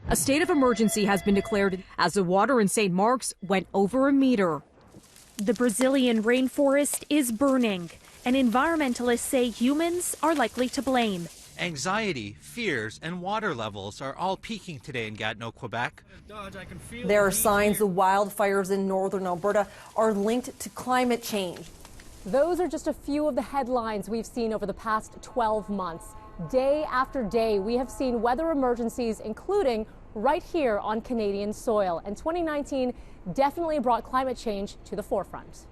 A state of emergency has been declared as the water in St. Mark's went over a meter. The Brazilian rainforest is burning, and environmentalists say humans are likely to blame. Anxiety, fears, and water levels are all peaking today in Gatineau, Quebec. There are signs the wildfires in northern Alberta are linked to climate change. Those are just a few of the headlines we've seen over the past 12 months. Day after day, we have seen weather emergencies, including right here on Canadian soil. And 2019 definitely brought climate change to the forefront.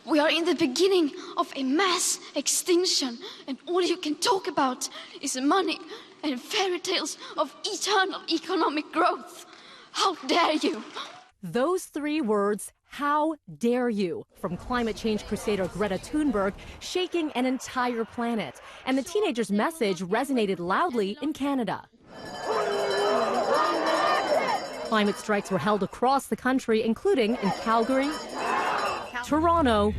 We are in the beginning of a mass extinction, and all you can talk about is money and fairy tales of eternal economic growth. How dare you? Those three words, how dare you, from climate change crusader Greta Thunberg, shaking an entire planet. And the teenager's message resonated loudly in Canada. Climate strikes were held across the country, including in Calgary, Toronto,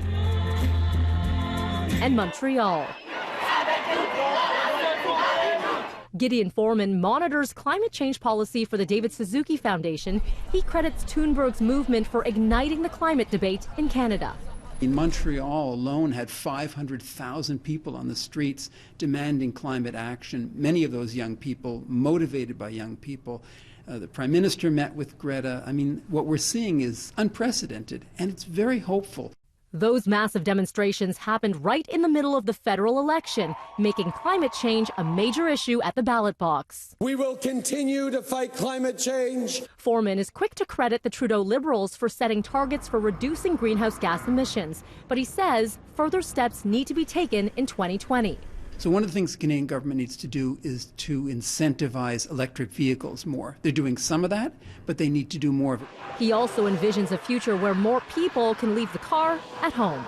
and Montreal. Gideon Foreman monitors climate change policy for the David Suzuki Foundation. He credits Thunberg's movement for igniting the climate debate in Canada. In Montreal alone had 500,000 people on the streets demanding climate action, many of those young people motivated by young people. The Prime Minister met with Greta. I mean, what we're seeing is unprecedented, and it's very hopeful. Those massive demonstrations happened right in the middle of the federal election, making climate change a major issue at the ballot box. We will continue to fight climate change. Foreman is quick to credit the Trudeau Liberals for setting targets for reducing greenhouse gas emissions, but he says further steps need to be taken in 2020. So one of the things the Canadian government needs to do is to incentivize electric vehicles more. They're doing some of that, but they need to do more of it. He also envisions a future where more people can leave the car at home.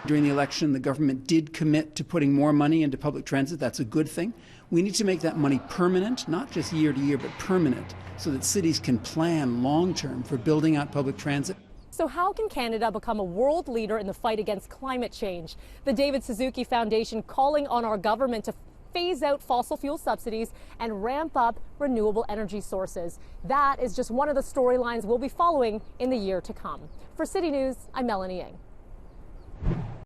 During the election, the government did commit to putting more money into public transit. That's a good thing. We need to make that money permanent, not just year to year, but permanent, so that cities can plan long-term for building out public transit. So how can Canada become a world leader in the fight against climate change? The David Suzuki Foundation calling on our government to phase out fossil fuel subsidies and ramp up renewable energy sources. That is just one of the storylines we'll be following in the year to come. For City News, I'm Melanie Ng.